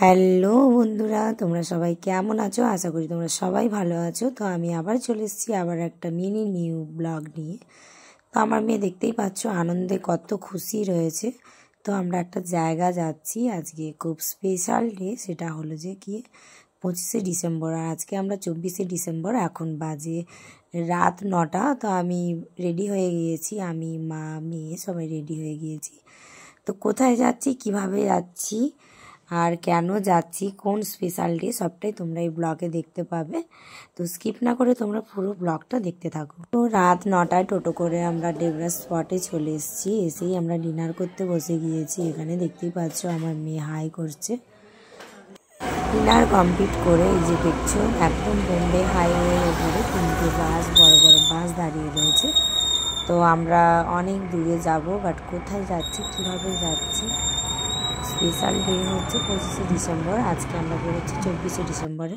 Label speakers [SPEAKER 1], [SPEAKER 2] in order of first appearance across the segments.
[SPEAKER 1] Hello বন্ধুরা, তোমরা সবাই কেমন আছো? আশা করি তোমরা সবাই ভালো আছো। তো আমি আবার চলে এসেছি আবার একটা মিনি নিউ ব্লগ নিয়ে। তো আমার মেয়ে দেখতেই পাচ্ছ আনন্দে কত খুশি রয়েছে। তো আমরা একটা জায়গা যাচ্ছি আজকে, খুব স্পেশাল ডে। সেটা হলো যে কি 25শে ডিসেম্বর, আর আজকে আমরা 24শে ডিসেম্বর। এখন বাজে রাত 9টা। তো আমি রেডি হয়ে গিয়েছি, আমি মা মেয়ে সবাই রেডি হয়ে গিয়েছি। তো কোথায় যাচ্ছি, কিভাবে যাচ্ছি, আর কেন যাচ্ছি, কোন স্পেশাল ডে, সবটাই তোমরা এই ব্লগে দেখতে পাবে। তো স্কিপ না করে তোমরা পুরো ব্লগটা দেখতে থাকো। তো রাত 9টায় টোটো করে আমরা ডেবরাস স্পটে চলে এসেছি। এসেই আমরা ডিনার করতে বসে গিয়েছি। এখানে দেখতেই পাচ্ছ আমার মেয়ে হাই করছে। ডিনার কমপ্লিট করে এই যে দেখছো একদম বোম্বে হাইওয়ের উপরে 3টে বাস, বড় বড় বাস দাঁড়িয়ে রয়েছে। তো আমরা অনেক দূরে যাব, বাট কোথায় যাচ্ছি, কীভাবে যাচ্ছি। স্পেশাল ডে হচ্ছে 25শে ডিসেম্বর, আজকে আমরা বেরোচ্ছি 24শে ডিসেম্বরে।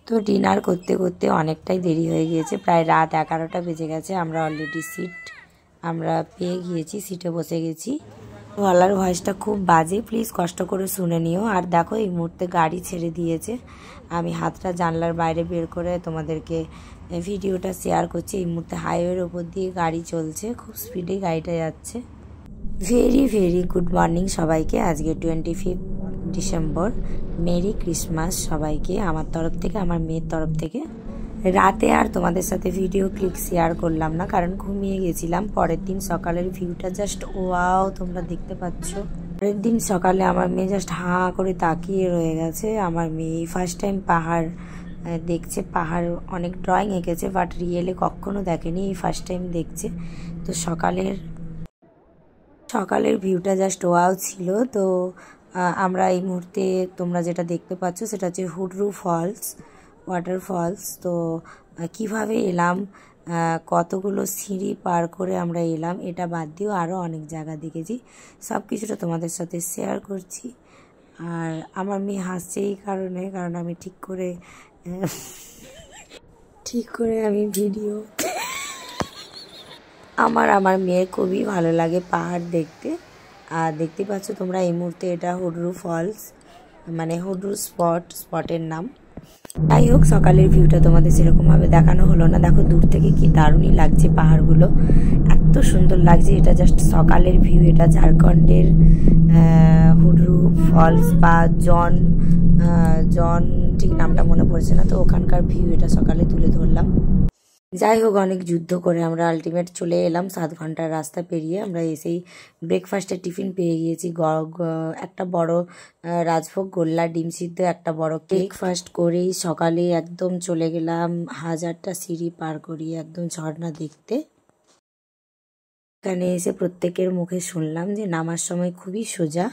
[SPEAKER 1] তো ডিনার করতে করতে অনেকটাই দেরি হয়ে গিয়েছে, প্রায় রাত 11টা বেজে গেছে। আমরা অলরেডি সিট আমরা পেয়ে গিয়েছি, সিটে বসে গেছি। গলার ভয়েসটা খুব বাজে, প্লিজ কষ্ট করে শুনে নিও। আর দেখো এই মুহূর্তে গাড়ি ছেড়ে দিয়েছে, আমি হাতটা জানলার বাইরে বের করে তোমাদেরকে ভিডিওটা শেয়ার করছি। এই মুহূর্তে হাইওয়ের ওপর দিয়ে গাড়ি চলছে, খুব স্পিডে গাড়িটা যাচ্ছে। ভেরি ভেরি গুড মর্নিং সবাইকে। আজকে 25 ডিসেম্বর, মেরি ক্রিসমাস সবাইকে আমার তরফ থেকে, আমার মেয়ের তরফ থেকে। রাতে আর তোমাদের সাথে ভিডিও ক্লিপ শেয়ার করলাম না, কারণ ঘুমিয়ে গেছিলাম। পরের দিন সকালের ভিউটা জাস্ট ওয়াও, তোমরা দেখতে পাচ্ছ। পরের দিন সকালে আমার মেয়ে জাস্ট হাঁ করে তাকিয়ে রয়ে গেছে। আমার মেয়ে ফার্স্ট টাইম পাহাড় দেখছে। পাহাড় অনেক ড্রয়িং এঁকেছে, বাট রিয়েলে কখনো দেখেনি, এই ফার্স্ট টাইম দেখছে। তো সকালের ভিউটা জাস্ট ওয়াও ছিল। তো আমরা এই মুহূর্তে তোমরা যেটা দেখতে পাচ্ছ সেটা হচ্ছে হুডরু ফলস, ওয়াটারফলস। তো কিভাবে এলাম, কতগুলো সিঁড়ি পার করে আমরা এলাম, এটা বাদ দিয়েও আরও অনেক জায়গা দেখেছি। সব কিছুটা তোমাদের সাথে শেয়ার করছি। আর আমার মেয়ে হাসছে এই কারণে, কারণ আমি ঠিক করে আমি ভিডিও আমার মেয়ের খুবই ভালো লাগে পাহাড় দেখতে। আর দেখতে পাচ্ছ তোমরা এই মুহূর্তে এটা হুডরু ফলস, মানে হুডরু স্পটের নাম। যাই হোক, সকালের ভিউটা তোমাদের সেরকমভাবে দেখানো হলো না। দেখো দূর থেকে কি দারুণই লাগছে, পাহাড়গুলো এত সুন্দর লাগছে। এটা জাস্ট সকালের ভিউ। এটা ঝাড়খণ্ডের হুডরু ফলস বা জন ঠিক নামটা মনে পড়ছে না। তো ওখানকার ভিউ এটা সকালে তুলে ধরলাম। যাই হোক, অনেক যুদ্ধ করে আমরা আলটিমেট চলে এলাম। 7 ঘন্টার রাস্তা পেরিয়ে আমরা এসেই ব্রেকফাস্টের টিফিন পেয়ে গিয়েছি। একটা বড় রাজভোগ, গোল্লা, ডিম সিদ্ধ, একটা বড় কেক। ফার্স্ট করেই সকালে একদম চলে গেলাম 1000টা সিঁড়ি পার করিয়ে একদম ঝর্ণা দেখতে। এখানে এসে প্রত্যেকের মুখে শুনলাম যে নামার সময় খুবই সোজা।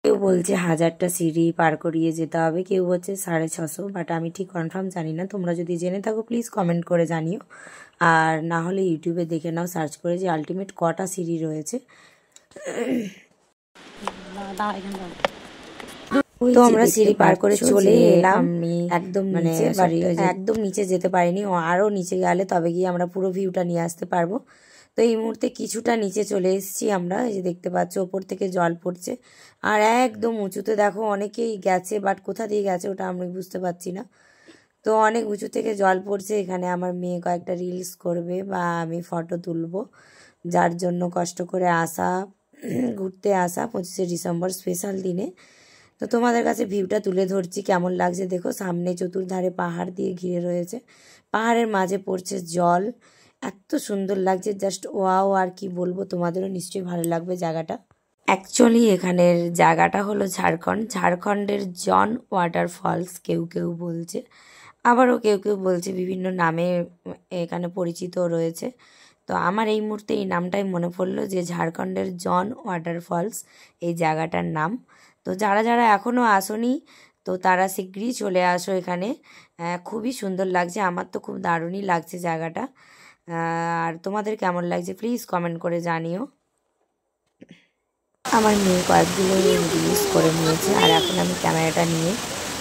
[SPEAKER 1] কেউ বলছে 1000টা সিঁড়ি পার করিয়ে যেতে হবে, কেউ বলছে 650, বাট আমি ঠিক কনফার্ম জানি না। তোমরা যদি জেনে থাকো প্লিজ কমেন্ট করে জানিও, আর না হলে ইউটিউবে দেখে নাও সার্চ করে যে আলটিমেট কটা সিঁড়ি রয়েছে। তো আমরা সিঁড়ি পার করে চলে এলাম একদম একদম নিচে যেতে পারিনি, আরও নিচে গেলে তবে গিয়ে আমরা পুরো ভিউটা নিয়ে আসতে পারবো। তো এই মুহূর্তে কিছুটা নিচে চলে এসেছি আমরা। এই যে দেখতে পাচ্ছ ওপর থেকে জল পড়ছে, আর একদম উঁচুতে দেখো অনেকেই গেছে, বাট কোথা দিয়ে গেছে ওটা আমি বুঝতে পারছি না। তো অনেক উঁচু থেকে জল পড়ছে। এখানে আমার মেয়ে কয়েকটা রিলস করবে বা আমি ফটো তুলবো, যার জন্য কষ্ট করে আসা, ঘুরতে আসা 25শে ডিসেম্বর স্পেশাল দিনে। তো তোমাদের কাছে ভিউটা তুলে ধরছি, কেমন লাগছে দেখো। সামনে চতুর্ধারে পাহাড় দিয়ে ঘিরে রয়েছে, পাহাড়ের মাঝে পড়ছে জল, এত সুন্দর লাগছে, জাস্ট ওয়াও। আর কি বলবো, তোমাদেরও নিশ্চয়ই ভালো লাগবে জায়গাটা। অ্যাকচুয়ালি এখানের জায়গাটা হলো ঝাড়খণ্ডের জন ওয়াটারফলস কেউ কেউ বলছে, আবারও কেউ কেউ বলছে বিভিন্ন নামে এখানে পরিচিত রয়েছে। তো আমার এই মুহূর্তে এই নামটাই মনে পড়লো যে ঝাড়খণ্ডের জন ওয়াটারফলস এই জায়গাটার নাম। তো যারা যারা এখনও আসোনি তো তারা শীঘ্রই চলে আসো এখানে, খুবই সুন্দর লাগছে। আমার তো খুব দারুণই লাগছে জায়গাটা। আর তোমাদের কেমন লাগছে প্লিজ কমেন্ট করে জানিও। আমার মেয়ে কয়েকগুলো রিলিজ করে নিয়েছে, আর এখন আমি ক্যামেরাটা নিয়ে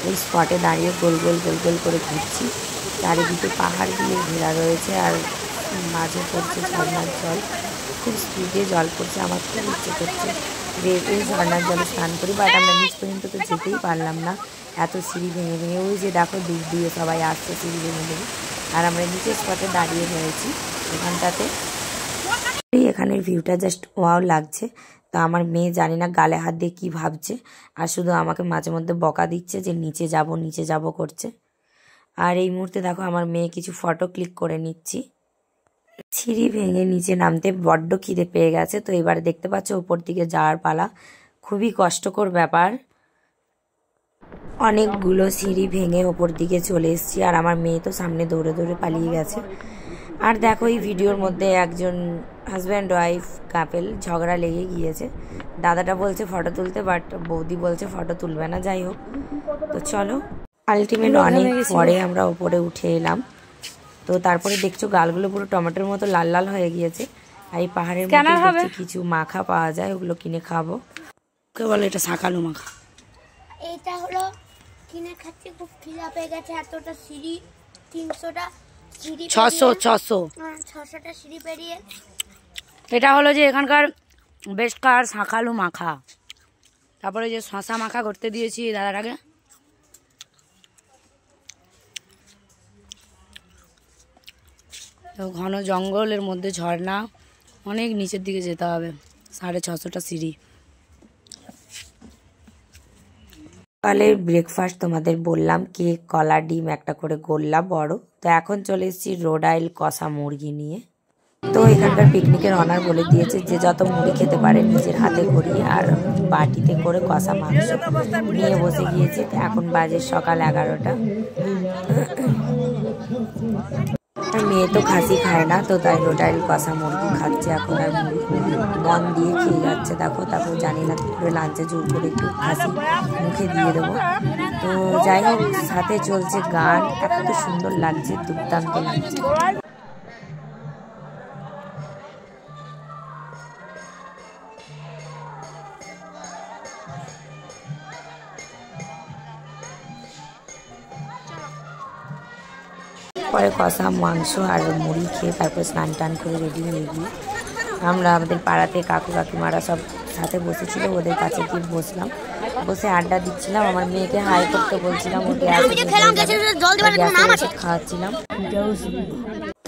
[SPEAKER 1] ওই স্পটে দাঁড়িয়ে গোল গোল করে ঘুরছি। চারিদিকে পাহাড় দিয়ে ঘেরা রয়েছে, আর মাঝে পড়ছে ঝর্ণার জল, খুব স্পিডে জল পড়ছে। আমার খুব ইচ্ছে করছে এই ঝর্নার জলে স্নান করি। বাট আমরা নিচ পর্যন্ত তো যেতেই পারলাম না, এত সিঁড়ি ভেঙে ভেঙে। ওই যে দেখো দূর দিয়ে সবাই আসছে সিঁড়ি ভেঙে ভেঙে, আর আমরা নিচের স্পটে দাঁড়িয়ে রয়েছি এখানটাতে। এখানের ভিউটা জাস্ট ওয়াও লাগছে। তো আমার মেয়ে জানি না গালে হাত দিয়ে কী ভাবছে, আর শুধু আমাকে মাঝে মধ্যে বকা দিচ্ছে যে নিচে যাব করছে। আর এই মুহূর্তে দেখো আমার মেয়ে কিছু ফটো ক্লিক করে নিচ্ছি। সিঁড়ি ভেঙে নিচে নামতে বড্ড খিদে পেয়ে গেছে। তো এবার দেখতে পাচ্ছ উপর দিকে যাওয়ার পালা, খুবই কষ্টকর ব্যাপার। অনেকগুলো সিঁড়ি ভেঙে ওপর দিকে চলে এসেছি, আর আমার মেয়ে তো সামনে দৌড়ে দৌড়ে পালিয়ে গেছে। আর দেখো এই ভিডিওর মধ্যে একজন হাজব্যান্ড ওয়াইফ কাপেল ঝগড়া লেগে গিয়েছে। দাদাটা বলছে ফটো তুলতে, বাট বৌদি বলছে ফটো তুলবে না। যাই হোক, তো চলো আলটিমেট অনেক পরে আমরা ওপরে উঠে এলাম। তো তারপরে দেখছো গালগুলো পুরো টমেটোর মতো লাল লাল হয়ে গিয়েছে। আর এই পাহাড়ের মধ্যে কিছু মাখা পাওয়া যায়, ওগুলো কিনে খাবো। কে বলে এটা শাকালু মাখা?
[SPEAKER 2] এটা হলো কিনে খাচ্ছি, খুব খিদা পেয়ে গেছে। এতটা সিঁড়ি, 300টা সিঁড়ি, 600টা সিঁড়ি পেরিয়ে।
[SPEAKER 1] এটা হলো যে এখানকার বেশকার শাকালু মাখা। তারপরে যে শশা মাখা করতে দিয়েছি দাদার আগে। তো ঘন জঙ্গলের মধ্যে ঝর্ণা, অনেক নিচের দিকে যেতে হবে, 650টা সিঁড়ি। সকালের ব্রেকফাস্ট তোমাদের বললাম, কেক, কলা, ডিম, একটা করে গোল্লা বড়। তো এখন চলে এসেছি রোডাইল কষা মুরগি নিয়ে। তো এখানকার পিকনিকের অনার বলে দিয়েছে যে যত মুড়ি খেতে পারে নিজের হাতে করি, আর বাটিতে করে কষা মাংস নিয়ে বসে গিয়েছি। এখন বাজে সকাল 11টা। মেয়ে তো খাসি খায় না, তো তাই রোডাইল কষা মুরগি খাচ্ছে এখন, আর মন দিয়ে খেয়ে যাচ্ছে দেখো। তারপর জানি না দুপুরে লাঞ্চে জোর করে একটু খাসি মুখে দিয়ে দেবো। তো যাই হোক, সাথে চলছে গান, এত সুন্দর লাগছে, দুর্দান্ত লাগছে। পরে কষা মাংস আর মুড়ি খেয়ে তারপর স্নান টান করে রেডি হয়ে গিয়ে আমরা আমাদের পাড়াতে কাকু কাকিমারা সব সাথে বসেছিল, ওদের কাছে গিয়ে বসলাম, বসে আড্ডা দিচ্ছিলাম। আমার মেয়েকে হাই করতে বলছিলাম, ওকে খাওয়াচ্ছিলাম।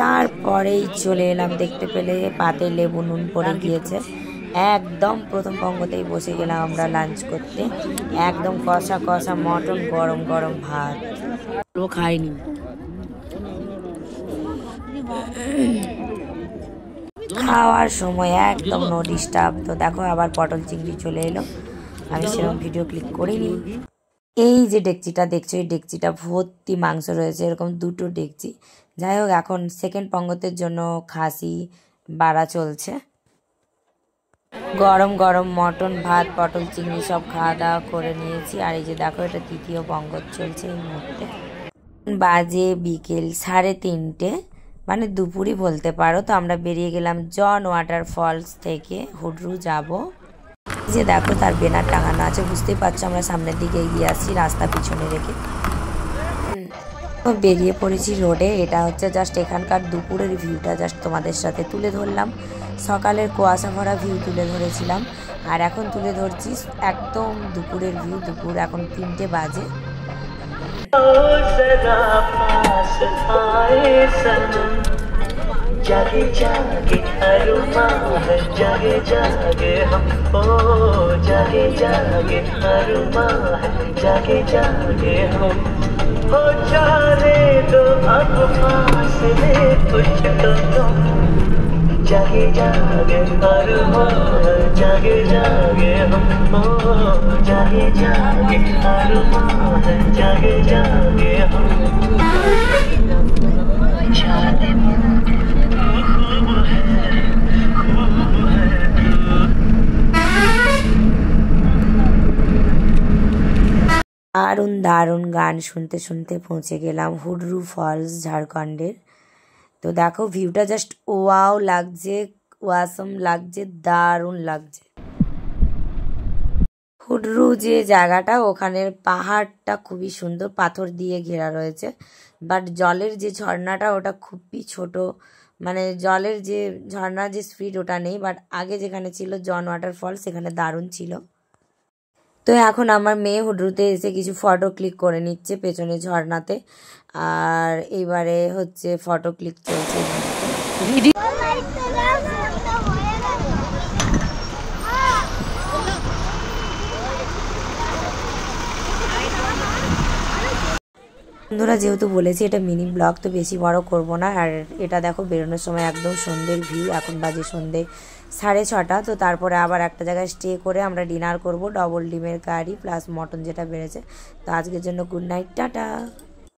[SPEAKER 1] তারপরেই চলে এলাম, দেখতে পেলে পাতে লেবু নুন পড়ে গিয়েছে। একদম প্রথম পঙ্গতেই বসে গেলাম আমরা লাঞ্চ করতে। একদম কষা কষা মটন, গরম গরম ভাত। ও খাইনি। খাওয়ার সময় একদম নো ডিস্টার্ব। তো দেখো আবার পটল চিংড়ি চলে এলো, আমি সেরকম ভিডিও ক্লিক করিনি। এই যে ডেকচিটা দেখছো, এই ডেকচিটা ভর্তি মাংস রয়েছে, এরকম 2টো ডেকচি। যাই হোক, এখন সেকেন্ড পঙ্গতের জন্য খাসি বাড়া চলছে। গরম গরম মটন, ভাত, পটল চিংড়ি সব খাওয়া দাওয়া করে নিয়েছি। আর এই যে দেখো, এটা তৃতীয় পঙ্গত চলছে এই মুহূর্তে। বাজে বিকেল 3:30, মানে দুপুরই বলতে পারো। তো আমরা বেরিয়ে গেলাম জন ওয়াটারফলস থেকে হুডরু যাব। যে দেখো তার ব্যানার টাঙানো আছে, বুঝতেই পারছো আমরা সামনের দিকে এগিয়ে আসছি রাস্তা পিছনে রেখে। তো বেরিয়ে পড়েছি রোডে। এটা হচ্ছে জাস্ট এখানকার দুপুরের ভিউটা জাস্ট তোমাদের সাথে তুলে ধরলাম। সকালের কুয়াশা ভরা ভিউ তুলে ধরেছিলাম, আর এখন তুলে ধরছি একদম দুপুরের ভিউ। দুপুর এখন 3টে বাজে। जागे जागे अरुमा है, जागे जागे हम, ओ जागे जागे अरुमा है, जागे जागे हम, हो जाने दो अब फासले कुछ तो तुम, जागे जागे अरुमा है, जागे जागे हम, ओ जागे जागे अरुमा है, जागे जागे हम। দারুণ দারুণ গান শুনতে শুনতে পৌঁছে গেলাম হুডরু ফলস, ঝাড়খণ্ডের। তো দেখো ভিউটা জাস্ট ওয়াও লাগছে, ওয়াসম লাগছে, দারুণ লাগছে। হুডরু যে জায়গাটা, ওখানের পাহাড়টা খুবই সুন্দর, পাথর দিয়ে ঘেরা রয়েছে। বাট জলের যে ঝর্ণাটা, ওটা খুবই ছোট, মানে জলের যে ঝর্ণার যে স্পিড ওটা নেই, বাট আগে যেখানে ছিল জন ওয়াটারফল সেখানে দারুণ ছিল। তো এখন আমার মেয়ে হুডরুতে এসে কিছু ফটো ক্লিক করে নিচ্ছে পেছনে ঝর্ণাতে, আর এইবারে হচ্ছে ফটো ক্লিক চলছে ভিডিও। বন্ধুরা যেহেতু বলেছি এটা মিনি ব্লগ, তো বেশি বড় করব না। আর এটা দেখো বেরোনোর সময় একদম সন্ধ্যের ভিউ, এখন বাজে সন্ধ্যে 6:30। তো তারপরে আবার একটা জায়গায় স্টে করে আমরা ডিনার করব, ডবল ডিমের কারি প্লাস মটন যেটা বেড়েছে। তো আজকের জন্য গুড নাইট, টাটা।